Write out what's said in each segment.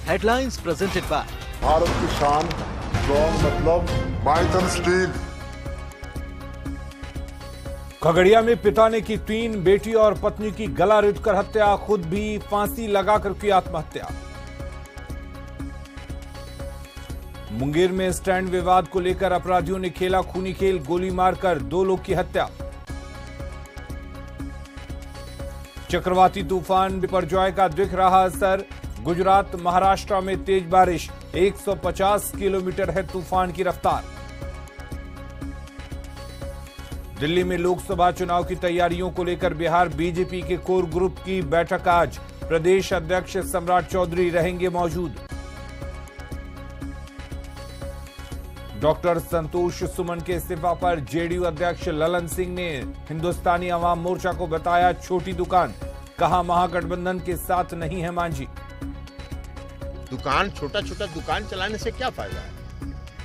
Headlines presented by Bharat की शान, strong मतलब माइथन स्टील। खगड़िया में पिता ने की 3 बेटी और पत्नी की गला रेतकर हत्या, खुद भी फांसी लगाकर की आत्महत्या। मुंगेर में स्टैंड विवाद को लेकर अपराधियों ने खेला खूनी खेल, गोली मारकर 2 लोग की हत्या। चक्रवाती तूफान बिपरजॉय का दिख रहा असर, गुजरात महाराष्ट्र में तेज बारिश, 150 किलोमीटर है तूफान की रफ्तार। दिल्ली में लोकसभा चुनाव की तैयारियों को लेकर बिहार बीजेपी के कोर ग्रुप की बैठक आज, प्रदेश अध्यक्ष सम्राट चौधरी रहेंगे मौजूद। डॉक्टर संतोष सुमन के इस्तीफा पर जेडीयू अध्यक्ष ललन सिंह ने हिंदुस्तानी अवाम मोर्चा को बताया छोटी दुकान, कहा महागठबंधन के साथ नहीं है मांझी। दुकान छोटा छोटा दुकान चलाने से क्या फायदा है,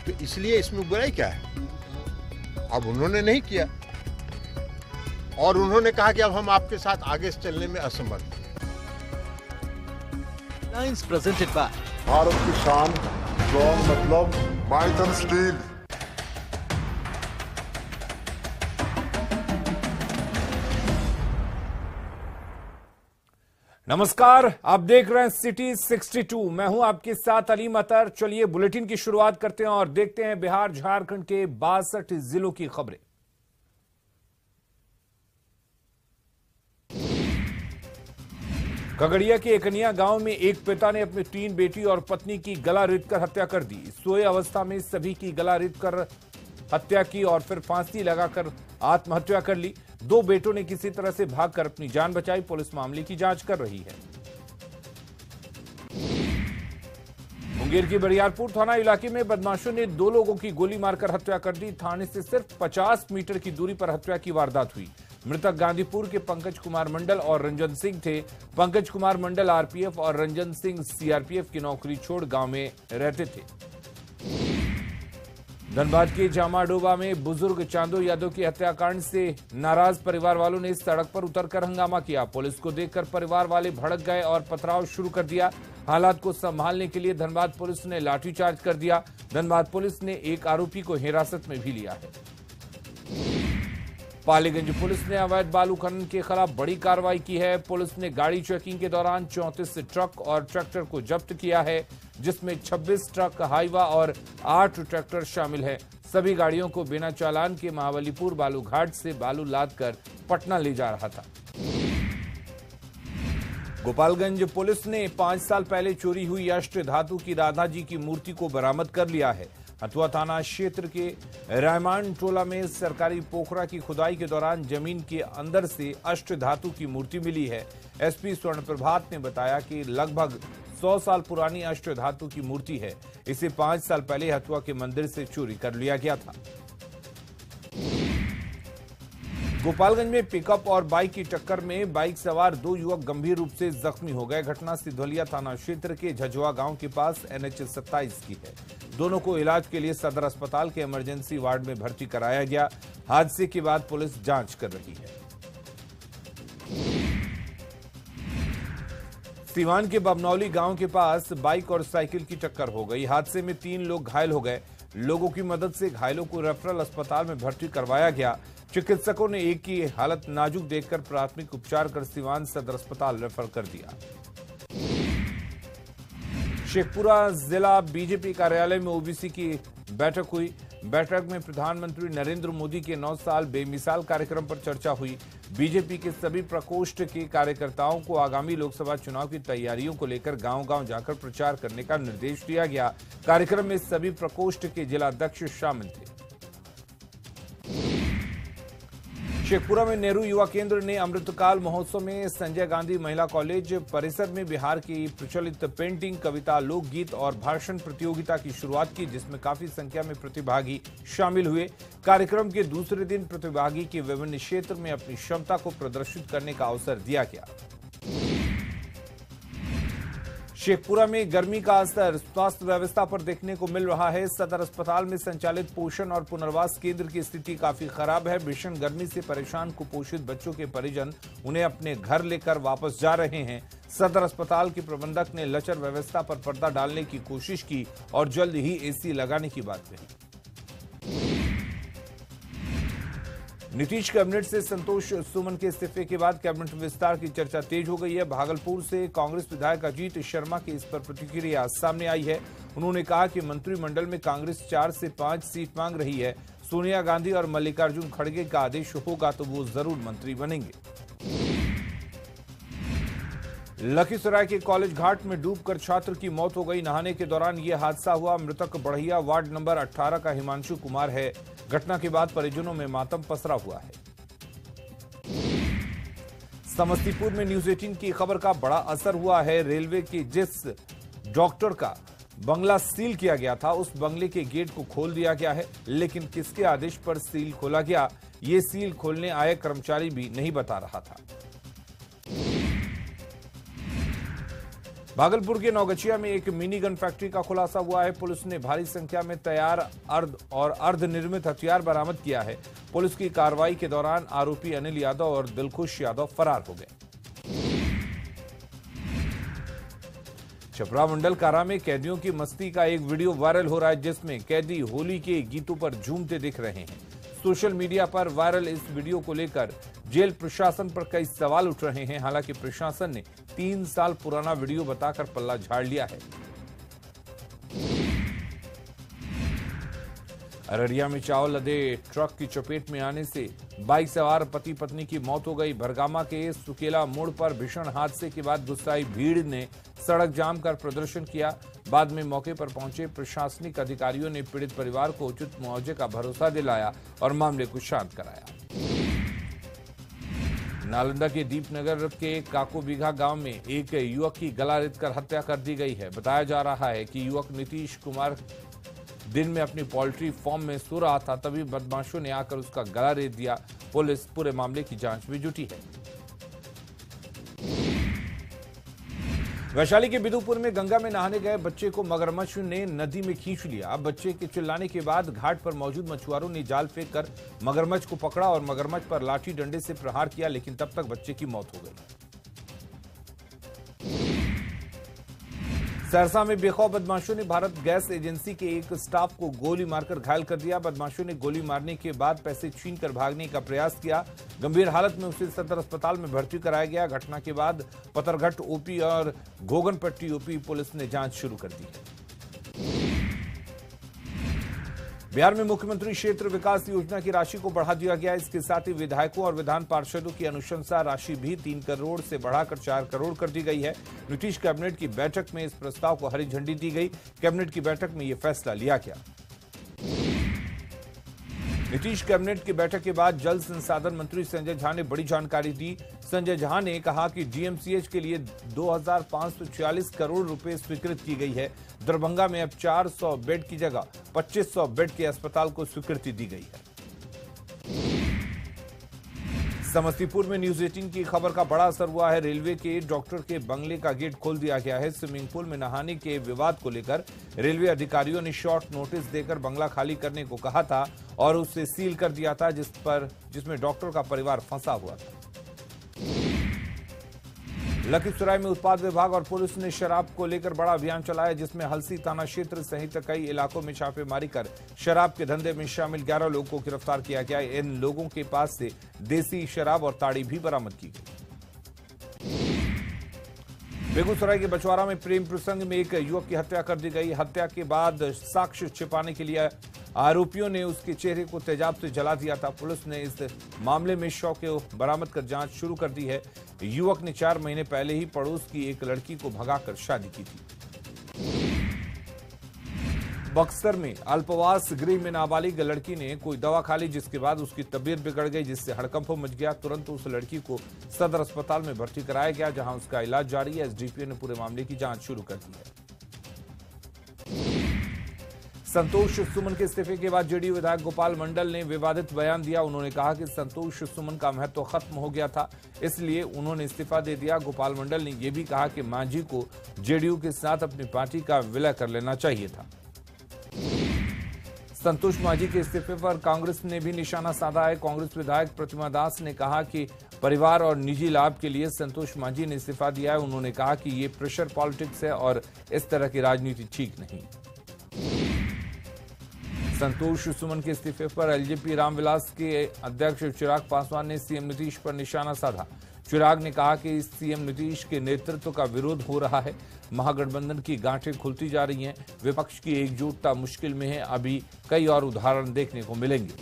तो इसलिए इसमें बुराई क्या है। अब उन्होंने नहीं किया और उन्होंने कहा कि अब हम आपके साथ आगे चलने में असमर्थ हैं। Headlines presented by भारत की शान, स्ट्रॉन्ग मतलब माइथन स्टील। नमस्कार, आप देख रहे हैं सिटी 62। मैं हूं आपके साथ अली मतर। चलिए बुलेटिन की शुरुआत करते हैं और देखते हैं बिहार झारखंड के 62 जिलों की खबरें। खगड़िया के एकनिया गांव में एक पिता ने अपनी 3 बेटी और पत्नी की गला रेतकर हत्या कर दी। सोए अवस्था में सभी की गला रेतकर हत्या की और फिर फांसी लगाकर आत्महत्या कर ली। 2 बेटों ने किसी तरह से भागकर अपनी जान बचाई। पुलिस मामले की जांच कर रही है। मुंगेर की बरियारपुर थाना इलाके में बदमाशों ने 2 लोगों की गोली मारकर हत्या कर दी। थाने से सिर्फ 50 मीटर की दूरी पर हत्या की वारदात हुई। मृतक गांधीपुर के पंकज कुमार मंडल और रंजन सिंह थे। पंकज कुमार मंडल आरपीएफ और रंजन सिंह सीआरपीएफ की नौकरी छोड़ गांव में रहते थे। धनबाद के जामाडोबा में बुजुर्ग चांदो यादव की हत्याकांड से नाराज परिवार वालों ने सड़क पर उतरकर हंगामा किया। पुलिस को देखकर परिवार वाले भड़क गए और पथराव शुरू कर दिया। हालात को संभालने के लिए धनबाद पुलिस ने लाठीचार्ज कर दिया। धनबाद पुलिस ने एक आरोपी को हिरासत में भी लिया है। पालीगंज पुलिस ने अवैध बालू खनन के खिलाफ बड़ी कार्रवाई की है। पुलिस ने गाड़ी चेकिंग के दौरान 34 ट्रक और ट्रैक्टर को जब्त किया है, जिसमें 26 ट्रक हाईवा और 8 ट्रैक्टर शामिल हैं। सभी गाड़ियों को बिना चालान के महाबलीपुर बालू घाट से बालू लादकर पटना ले जा रहा था। गोपालगंज पुलिस ने 5 साल पहले चोरी हुई अष्ट धातु की राधा जी की मूर्ति को बरामद कर लिया है। हथुआ थाना क्षेत्र के रायमान टोला में सरकारी पोखरा की खुदाई के दौरान जमीन के अंदर से अष्ट धातु की मूर्ति मिली है। एसपी स्वर्ण प्रभात ने बताया कि लगभग 100 साल पुरानी अष्ट धातु की मूर्ति है। इसे 5 साल पहले हथुआ के मंदिर से चोरी कर लिया गया था। गोपालगंज में पिकअप और बाइक की टक्कर में बाइक सवार 2 युवक गंभीर रूप से जख्मी हो गए। घटना सिधौलिया थाना क्षेत्र के झजुआ गांव के पास NH 27 की है। दोनों को इलाज के लिए सदर अस्पताल के इमरजेंसी वार्ड में भर्ती कराया गया। हादसे के बाद पुलिस जांच कर रही है। सीवान के बमनौली गांव के पास बाइक और साइकिल की टक्कर हो गई। हादसे में 3 लोग घायल हो गए। लोगों की मदद से घायलों को रेफरल अस्पताल में भर्ती करवाया गया। चिकित्सकों ने एक की हालत नाजुक देखकर प्राथमिक उपचार कर सीवान सदर अस्पताल रेफर कर दिया। शेखपुरा जिला बीजेपी कार्यालय में ओबीसी की बैठक हुई। बैठक में प्रधानमंत्री नरेंद्र मोदी के 9 साल बेमिसाल कार्यक्रम पर चर्चा हुई। बीजेपी के सभी प्रकोष्ठ के कार्यकर्ताओं को आगामी लोकसभा चुनाव की तैयारियों को लेकर गांव-गांव जाकर प्रचार करने का निर्देश दिया गया। कार्यक्रम में सभी प्रकोष्ठ के जिलाध्यक्ष शामिल थे। शेखपुरा में नेहरू युवा केंद्र ने अमृतकाल महोत्सव में संजय गांधी महिला कॉलेज परिसर में बिहार की प्रचलित पेंटिंग, कविता, लोकगीत और भाषण प्रतियोगिता की शुरुआत की, जिसमें काफी संख्या में प्रतिभागी शामिल हुए। कार्यक्रम के दूसरे दिन प्रतिभागी के विभिन्न क्षेत्र में अपनी क्षमता को प्रदर्शित करने का अवसर दिया गया। शेखपुरा में गर्मी का असर स्वास्थ्य व्यवस्था पर देखने को मिल रहा है। सदर अस्पताल में संचालित पोषण और पुनर्वास केंद्र की स्थिति काफी खराब है। भीषण गर्मी से परेशान कुपोषित बच्चों के परिजन उन्हें अपने घर लेकर वापस जा रहे हैं। सदर अस्पताल के प्रबंधक ने लचर व्यवस्था पर पर्दा डालने की कोशिश की और जल्द ही एसी लगाने की बात कही। नीतीश कैबिनेट से संतोष सुमन के इस्तीफे के बाद कैबिनेट विस्तार की चर्चा तेज हो गई है। भागलपुर से कांग्रेस विधायक अजीत शर्मा की इस पर प्रतिक्रिया सामने आई है। उन्होंने कहा कि मंत्रिमंडल में कांग्रेस 4 से 5 सीट मांग रही है। सोनिया गांधी और मल्लिकार्जुन खड़गे का आदेश होगा तो वो जरूर मंत्री बनेंगे। लखीसराय के कॉलेज घाट में डूबकर छात्र की मौत हो गई। नहाने के दौरान यह हादसा हुआ। मृतक बढ़िया वार्ड नंबर 18 का हिमांशु कुमार है। घटना के बाद परिजनों में मातम पसरा हुआ है। समस्तीपुर में न्यूज 18 की खबर का बड़ा असर हुआ है। रेलवे के जिस डॉक्टर का बंगला सील किया गया था, उस बंगले के गेट को खोल दिया गया है, लेकिन किसके आदेश पर सील खोला गया, ये सील खोलने आए कर्मचारी भी नहीं बता रहा था। भागलपुर के नौगछिया में एक मिनी गन फैक्ट्री का खुलासा हुआ है। पुलिस ने भारी संख्या में तैयार अर्धनिर्मित हथियार बरामद किया है। पुलिस की कार्रवाई के दौरान आरोपी अनिल यादव और दिलखुश यादव फरार हो गए। छपरा मंडल कारा में कैदियों की मस्ती का एक वीडियो वायरल हो रहा है, जिसमें कैदी होली के गीतों पर झूमते दिख रहे हैं। सोशल मीडिया पर वायरल इस वीडियो को लेकर जेल प्रशासन पर कई सवाल उठ रहे हैं। हालांकि प्रशासन ने 3 साल पुराना वीडियो बताकर पल्ला झाड़ लिया है। अररिया में चावल लदे ट्रक की चपेट में आने से बाइक सवार पति पत्नी की मौत हो गई। भरगामा के सुकेला मोड़ पर भीषण हादसे के बाद गुस्साई भीड़ ने सड़क जाम कर प्रदर्शन किया। बाद में मौके पर पहुंचे प्रशासनिक अधिकारियों ने पीड़ित परिवार को उचित मुआवजे का भरोसा दिलाया और मामले को शांत कराया। नालंदा के दीपनगर के काकोबिघा गांव में एक युवक की गला रेतकर हत्या कर दी गई है। बताया जा रहा है कि युवक नीतीश कुमार दिन में अपनी पोल्ट्री फार्म में सो रहा था, तभी बदमाशों ने आकर उसका गला रेत दिया। पुलिस पूरे मामले की जांच में जुटी है। वैशाली के बिदुपुर में गंगा में नहाने गए बच्चे को मगरमच्छ ने नदी में खींच लिया। अब बच्चे के चिल्लाने के बाद घाट पर मौजूद मछुआरों ने जाल फेंककर मगरमच्छ को पकड़ा और मगरमच्छ पर लाठी डंडे से प्रहार किया, लेकिन तब तक बच्चे की मौत हो गई। सहरसा में बेखौफ बदमाशों ने भारत गैस एजेंसी के एक स्टाफ को गोली मारकर घायल कर दिया। बदमाशों ने गोली मारने के बाद पैसे छीनकर भागने का प्रयास किया। गंभीर हालत में उसे सदर अस्पताल में भर्ती कराया गया। घटना के बाद पतरघट ओपी और घोगनपट्टी ओपी पुलिस ने जांच शुरू कर दी है। बिहार में मुख्यमंत्री क्षेत्र विकास योजना की राशि को बढ़ा दिया गया। इसके साथ ही विधायकों और विधान पार्षदों की अनुशंसा राशि भी 3 करोड़ से बढ़ाकर 4 करोड़ कर दी गई है। नीतीश कैबिनेट की बैठक में इस प्रस्ताव को हरी झंडी दी गई। कैबिनेट की बैठक में यह फैसला लिया गया। नीतीश कैबिनेट की बैठक के बाद जल संसाधन मंत्री संजय झा ने बड़ी जानकारी दी। संजय झा ने कहा कि डीएमसीएच के लिए 2546 करोड़ रुपए स्वीकृत की गई है। दरभंगा में अब 400 बेड की जगह 2500 बेड के अस्पताल को स्वीकृति दी गई है। समस्तीपुर में न्यूज 18 की खबर का बड़ा असर हुआ है। रेलवे के डॉक्टर के बंगले का गेट खोल दिया गया है। स्विमिंग पूल में नहाने के विवाद को लेकर रेलवे अधिकारियों ने शॉर्ट नोटिस देकर बंगला खाली करने को कहा था और उसे सील कर दिया था, जिसमें डॉक्टर का परिवार फंसा हुआ था। लखीसराय में उत्पाद विभाग और पुलिस ने शराब को लेकर बड़ा अभियान चलाया, जिसमें हलसी थाना क्षेत्र सहित कई इलाकों में छापेमारी कर शराब के धंधे में शामिल 11 लोगों को गिरफ्तार किया गया। इन लोगों के पास से देसी शराब और ताड़ी भी बरामद की गई। बेगूसराय के बछवाड़ा में प्रेम प्रसंग में एक युवक की हत्या कर दी गई। हत्या के बाद साक्ष्य छिपाने के लिए आरोपियों ने उसके चेहरे को तेजाब से जला दिया था। पुलिस ने इस मामले में शव को बरामद कर जांच शुरू कर दी है। युवक ने 4 महीने पहले ही पड़ोस की एक लड़की को भगाकर शादी की थी। बक्सर में अल्पवास गृह में नाबालिग लड़की ने कोई दवा खा ली, जिसके बाद उसकी तबीयत बिगड़ गई, जिससे हड़कंप मच गया। तुरंत उस लड़की को सदर अस्पताल में भर्ती कराया गया, जहां उसका इलाज जारी है। एसडीपीओ ने पूरे मामले की जांच शुरू कर दी है। संतोष सुमन के इस्तीफे के बाद जेडीयू विधायक गोपाल मंडल ने विवादित बयान दिया। उन्होंने कहा कि संतोष सुमन का महत्व खत्म हो गया था, इसलिए उन्होंने इस्तीफा दे दिया। गोपाल मंडल ने यह भी कहा कि मांझी को जेडीयू के साथ अपनी पार्टी का विलय कर लेना चाहिए था। संतोष मांझी के इस्तीफे पर कांग्रेस ने भी निशाना साधा है। कांग्रेस विधायक प्रतिमा दास ने कहा कि परिवार और निजी लाभ के लिए संतोष मांझी ने इस्तीफा दिया है। उन्होंने कहा कि ये प्रेशर पॉलिटिक्स है और इस तरह की राजनीति ठीक नहीं। संतोष सुमन के इस्तीफे पर एलजेपी रामविलास के अध्यक्ष चिराग पासवान ने सीएम नीतीश पर निशाना साधा। चिराग ने कहा कि सीएम नीतीश के नेतृत्व का विरोध हो रहा है। महागठबंधन की गांठें खुलती जा रही हैं। विपक्ष की एकजुटता मुश्किल में है। अभी कई और उदाहरण देखने को मिलेंगे।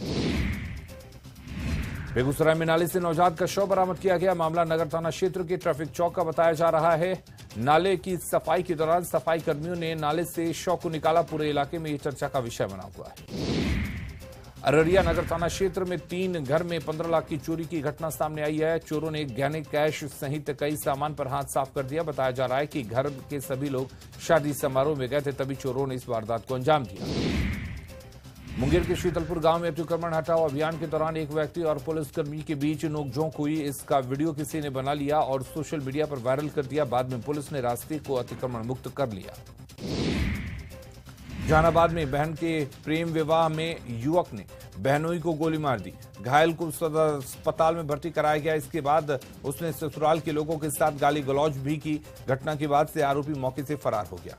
बेगूसराय में नाले से नवजात का शव बरामद किया गया। मामला नगर थाना क्षेत्र के ट्रैफिक चौक का बताया जा रहा है। नाले की सफाई के दौरान सफाई कर्मियों ने नाले से शव को निकाला। पूरे इलाके में यह चर्चा का विषय बना हुआ है। अररिया नगर थाना क्षेत्र में 3 घर में 15 लाख की चोरी की घटना सामने आई है। चोरों ने गहने, कैश सहित कई सामान पर हाथ साफ कर दिया। बताया जा रहा है कि घर के सभी लोग शादी समारोह में गए थे, तभी चोरों ने इस वारदात को अंजाम दिया। मुंगेर के शीतलपुर गांव में अतिक्रमण हटाओ अभियान के दौरान एक व्यक्ति और पुलिसकर्मी के बीच नोकझोंक हुई। इसका वीडियो किसी ने बना लिया और सोशल मीडिया पर वायरल कर दिया। बाद में पुलिस ने रास्ते को अतिक्रमण मुक्त कर लिया। जहानाबाद में बहन के प्रेम विवाह में युवक ने बहनोई को गोली मार दी। घायल को सदर अस्पताल में भर्ती कराया गया। इसके बाद उसने ससुराल के लोगों के साथ गाली गलौज भी की। घटना के बाद से आरोपी मौके से फरार हो गया।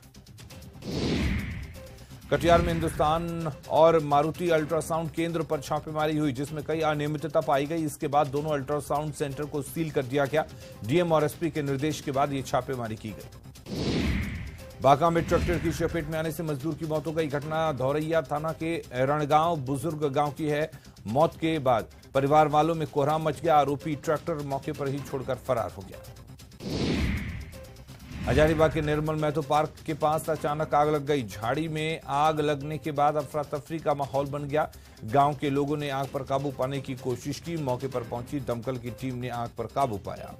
कटिहार में हिंदुस्तान और मारुति अल्ट्रासाउंड केंद्र पर छापेमारी हुई, जिसमें कई अनियमितता पाई गई। इसके बाद दोनों अल्ट्रासाउंड सेंटर को सील कर दिया गया। डीएम और एसपी के निर्देश के बाद ये छापेमारी की गई। बांका में ट्रैक्टर की चपेट में आने से मजदूर की मौत हो गई। घटना धौरैया थाना के रणगांव बुजुर्ग गांव की है। मौत के बाद परिवार वालों में कोहराम मच गया। आरोपी ट्रैक्टर मौके पर ही छोड़कर फरार हो गया। हजारीबाग के निर्मल महतो पार्क के पास अचानक आग लग गई। झाड़ी में आग लगने के बाद अफरा तफरी का माहौल बन गया। गांव के लोगों ने आग पर काबू पाने की कोशिश की। मौके पर पहुंची दमकल की टीम ने आग पर काबू पाया।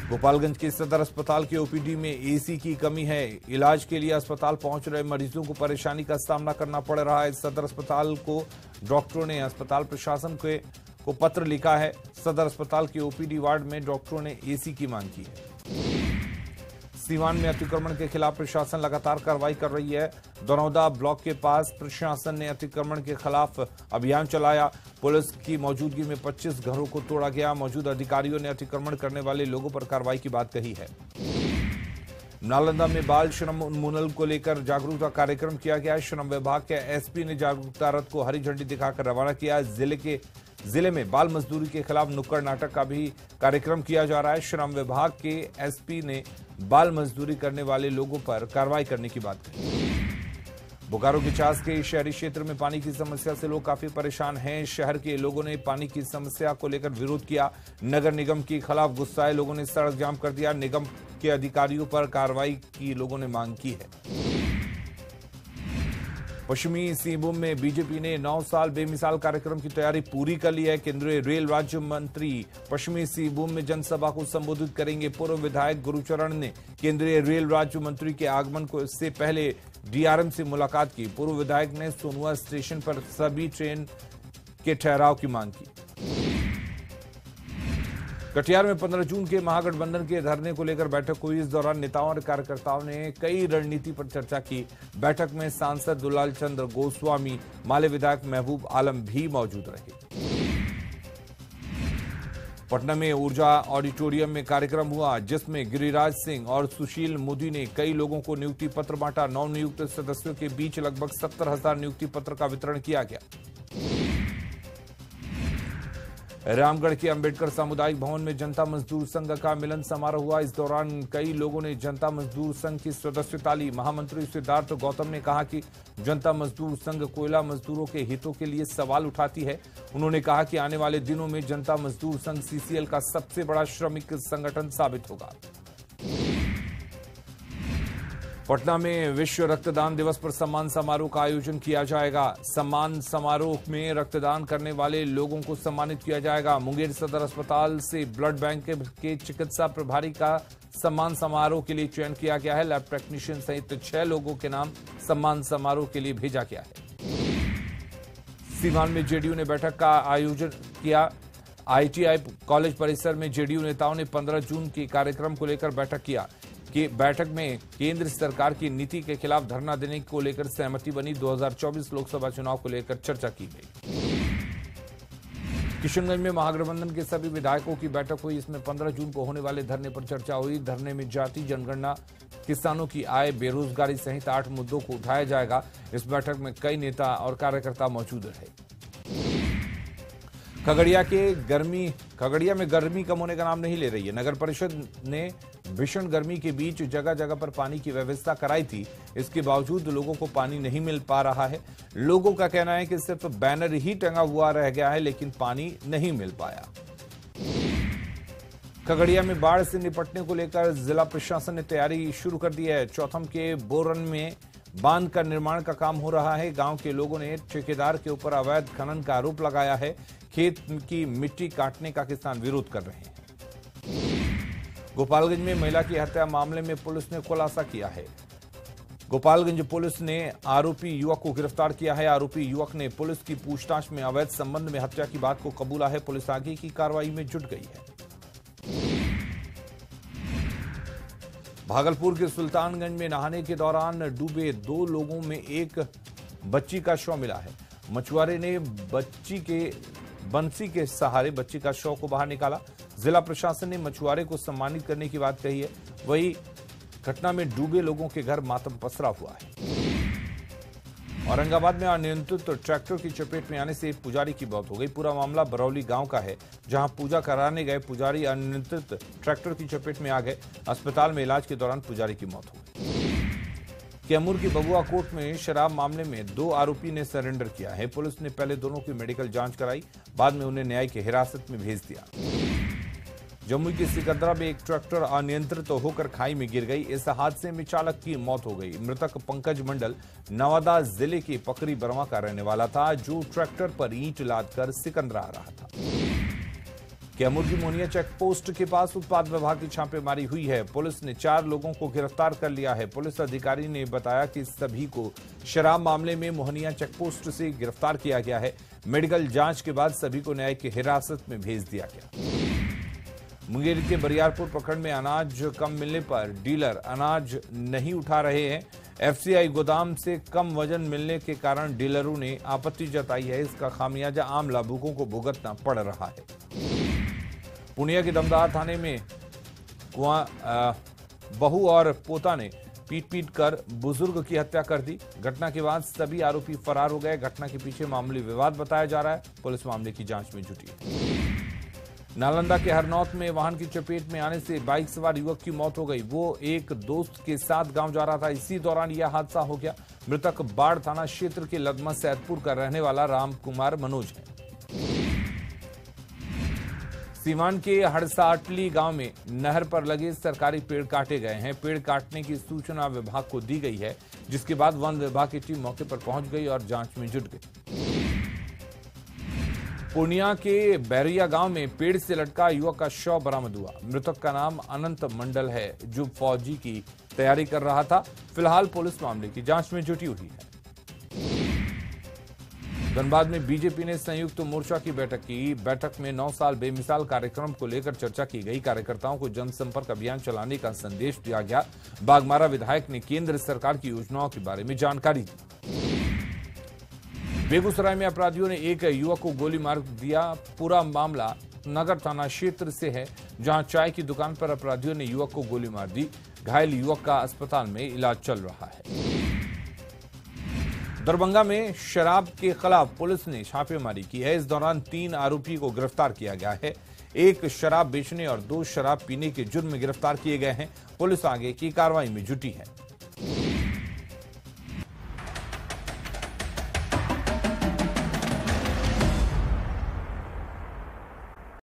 गोपालगंज के सदर अस्पताल के ओपीडी में एसी की कमी है। इलाज के लिए अस्पताल पहुंच रहे मरीजों को परेशानी का सामना करना पड़ रहा है। सदर अस्पताल को डॉक्टरों ने अस्पताल प्रशासन को पत्र लिखा है। सदर अस्पताल के ओपीडी वार्ड में डॉक्टरों ने एसी की मांग की है। सीवान में अतिक्रमण के खिलाफ प्रशासन लगातार कार्रवाई कर रही है। दरौदा ब्लॉक के पास प्रशासन ने अतिक्रमण के खिलाफ अभियान चलाया। पुलिस की मौजूदगी में 25 घरों को तोड़ा गया। मौजूद अधिकारियों ने अतिक्रमण करने वाले लोगों पर कार्रवाई की बात कही है। नालंदा में बाल श्रम उन्मूलन को लेकर जागरूकता कार्यक्रम किया गया। श्रम विभाग के एसपी ने जागरूकता रथ को हरी झंडी दिखाकर रवाना किया। जिले में बाल मजदूरी के खिलाफ नुक्कड़ नाटक का भी कार्यक्रम किया जा रहा है। श्रम विभाग के एसपी ने बाल मजदूरी करने वाले लोगों पर कार्रवाई करने की बात कही। बोकारो के चास के शहरी क्षेत्र में पानी की समस्या से लोग काफी परेशान हैं। शहर के लोगों ने पानी की समस्या को लेकर विरोध किया। नगर निगम के खिलाफ गुस्साए लोगों ने सड़क जाम कर दिया। निगम के अधिकारियों पर कार्रवाई की लोगों ने मांग की है। पश्चिमी सिंहभूम में बीजेपी ने 9 साल बेमिसाल कार्यक्रम की तैयारी पूरी कर ली है। केंद्रीय रेल राज्य मंत्री पश्चिमी सिंहभूम में जनसभा को संबोधित करेंगे। पूर्व विधायक गुरुचरण ने केंद्रीय रेल राज्य मंत्री के आगमन को इससे पहले डीआरएम से मुलाकात की। पूर्व विधायक ने सोनुआ स्टेशन पर सभी ट्रेन के ठहराव की मांग की। कटिहार में 15 जून के महागठबंधन के धरने को लेकर बैठक हुई। इस दौरान नेताओं और कार्यकर्ताओं ने कई रणनीति पर चर्चा की। बैठक में सांसद दुलाल चंद्र गोस्वामी, माले विधायक महबूब आलम भी मौजूद रहे। पटना में ऊर्जा ऑडिटोरियम में कार्यक्रम हुआ, जिसमें गिरिराज सिंह और सुशील मोदी ने कई लोगों को नियुक्ति पत्र बांटा। नवनियुक्त सदस्यों के बीच लगभग 70,000 नियुक्ति पत्र का वितरण किया गया। रामगढ़ के अंबेडकर सामुदायिक भवन में जनता मजदूर संघ का मिलन समारोह हुआ। इस दौरान कई लोगों ने जनता मजदूर संघ की सदस्यता ली। महामंत्री सिद्धार्थ गौतम ने कहा कि जनता मजदूर संघ कोयला मजदूरों के हितों के लिए सवाल उठाती है। उन्होंने कहा कि आने वाले दिनों में जनता मजदूर संघ सीसीएल का सबसे बड़ा श्रमिक संगठन साबित होगा। पटना में विश्व रक्तदान दिवस पर सम्मान समारोह का आयोजन किया जाएगा। सम्मान समारोह में रक्तदान करने वाले लोगों को सम्मानित किया जाएगा। मुंगेर सदर अस्पताल से ब्लड बैंक के चिकित्सा प्रभारी का सम्मान समारोह के लिए चयन किया गया है। लैब टेक्नीशियन सहित 6 लोगों के नाम सम्मान समारोह के लिए भेजा गया है। सीवान में जेडीयू ने बैठक का आयोजन किया। आईटीआई कॉलेज परिसर में जेडीयू नेताओं ने 15 जून के कार्यक्रम को लेकर बैठक किया। कि बैठक में केंद्र सरकार की नीति के खिलाफ धरना देने को लेकर सहमति बनी। 2024 लोकसभा चुनाव को लेकर चर्चा की गई। किशनगंज में महागठबंधन के सभी विधायकों की बैठक हुई। इसमें 15 जून को होने वाले धरने पर चर्चा हुई। धरने में जाति जनगणना, किसानों की आय, बेरोजगारी सहित 8 मुद्दों को उठाया जाएगा। इस बैठक में कई नेता और कार्यकर्ता मौजूद रहे। खगड़िया में गर्मी कम होने का नाम नहीं ले रही है। नगर परिषद ने भीषण गर्मी के बीच जगह जगह पर पानी की व्यवस्था कराई थी। इसके बावजूद लोगों को पानी नहीं मिल पा रहा है। लोगों का कहना है कि सिर्फ बैनर ही टंगा हुआ रह गया है, लेकिन पानी नहीं मिल पाया। खगड़िया में बाढ़ से निपटने को लेकर जिला प्रशासन ने तैयारी शुरू कर दी है। चौथम के बोरन में बांध का निर्माण का काम हो रहा है। गांव के लोगों ने ठेकेदार के ऊपर अवैध खनन का आरोप लगाया है। खेत की मिट्टी काटने का किसान विरोध कर रहे हैं। गोपालगंज में महिला की हत्या मामले में पुलिस ने खुलासा किया है। गोपालगंज पुलिस ने आरोपी युवक को गिरफ्तार किया है। आरोपी युवक ने पुलिस की पूछताछ में अवैध संबंध में हत्या की बात को कबूला है। पुलिस आगे की कार्रवाई में जुट गई है। भागलपुर के सुल्तानगंज में नहाने के दौरान डूबे 2 लोगों में एक बच्ची का शव मिला है। मछुआरे ने बंसी के सहारे बच्ची का शव को बाहर निकाला। जिला प्रशासन ने मछुआरे को सम्मानित करने की बात कही है। वहीं घटना में डूबे लोगों के घर मातम पसरा हुआ है। औरंगाबाद में अनियंत्रित ट्रैक्टर की चपेट में आने से एक पुजारी की मौत हो गई। पूरा मामला बरौली गांव का है, जहां पूजा कराने गए पुजारी अनियंत्रित ट्रैक्टर की चपेट में आ गए। अस्पताल में इलाज के दौरान पुजारी की मौत हो गई। कैमूर की बबुआ कोर्ट में शराब मामले में 2 आरोपी ने सरेंडर किया है। पुलिस ने पहले दोनों की मेडिकल जांच कराई, बाद में उन्हें न्यायिक हिरासत में भेज दिया। जम्मू के सिकंदरा में एक ट्रैक्टर अनियंत्रित होकर खाई में गिर गई। इस हादसे में चालक की मौत हो गई। मृतक पंकज मंडल नवादा जिले के पकरी बर्मा का रहने वाला था, जो ट्रैक्टर पर ईंट लादकर सिकंदरा आ रहा था। कैमूर की मोहनिया चेक पोस्ट के पास उत्पाद विभाग की छापेमारी हुई है। पुलिस ने 4 लोगों को गिरफ्तार कर लिया है। पुलिस अधिकारी ने बताया कि सभी को शराब मामले में मोहनिया चेक पोस्ट से गिरफ्तार किया गया है। मेडिकल जांच के बाद सभी को न्यायिक हिरासत में भेज दिया गया। मुंगेर के बरियारपुर प्रखंड में अनाज कम मिलने पर डीलर अनाज नहीं उठा रहे हैं। एफसीआई गोदाम से कम वजन मिलने के कारण डीलरों ने आपत्ति जताई है। इसका खामियाजा आम लाभुकों को भुगतना पड़ रहा है। पूर्णिया के दमदाहा थाने में बहू और पोता ने पीट कर बुजुर्ग की हत्या कर दी। घटना के बाद सभी आरोपी फरार हो गए। घटना के पीछे मामूली विवाद बताया जा रहा है। पुलिस मामले की जांच में जुटी है। नालंदा के हरनौत में वाहन की चपेट में आने से बाइक सवार युवक की मौत हो गई। वो एक दोस्त के साथ गांव जा रहा था। इसी दौरान यह हादसा हो गया। मृतक बाढ़ थाना क्षेत्र के लगमा सैदपुर का रहने वाला राम कुमार मनोज है। सीवान के हड़साटली गांव में नहर पर लगे सरकारी पेड़ काटे गए हैं। पेड़ काटने की सूचना विभाग को दी गई है, जिसके बाद वन विभाग की टीम मौके पर पहुंच गई और जांच में जुट गई। पूर्णिया के बैरिया गांव में पेड़ से लटका युवक का शव बरामद हुआ। मृतक का नाम अनंत मंडल है, जो फौजी की तैयारी कर रहा था। फिलहाल पुलिस मामले की जांच में जुटी हुई है। धनबाद में बीजेपी ने संयुक्त मोर्चा की बैठक की। बैठक में 9 साल बेमिसाल कार्यक्रम को लेकर चर्चा की गई। कार्यकर्ताओं को जनसंपर्क अभियान चलाने का संदेश दिया गया। बागमारा विधायक ने केंद्र सरकार की योजनाओं के बारे में जानकारी दी। बेगूसराय में अपराधियों ने एक युवक को गोली मार दिया। पूरा मामला नगर थाना क्षेत्र से है, जहां चाय की दुकान पर अपराधियों ने युवक को गोली मार दी। घायल युवक का अस्पताल में इलाज चल रहा है। दरभंगा में शराब के खिलाफ पुलिस ने छापेमारी की है। इस दौरान 3 आरोपी को गिरफ्तार किया गया है। एक शराब बेचने और 2 शराब पीने के जुर्म में गिरफ्तार किए गए हैं। पुलिस आगे की कार्रवाई में जुटी है।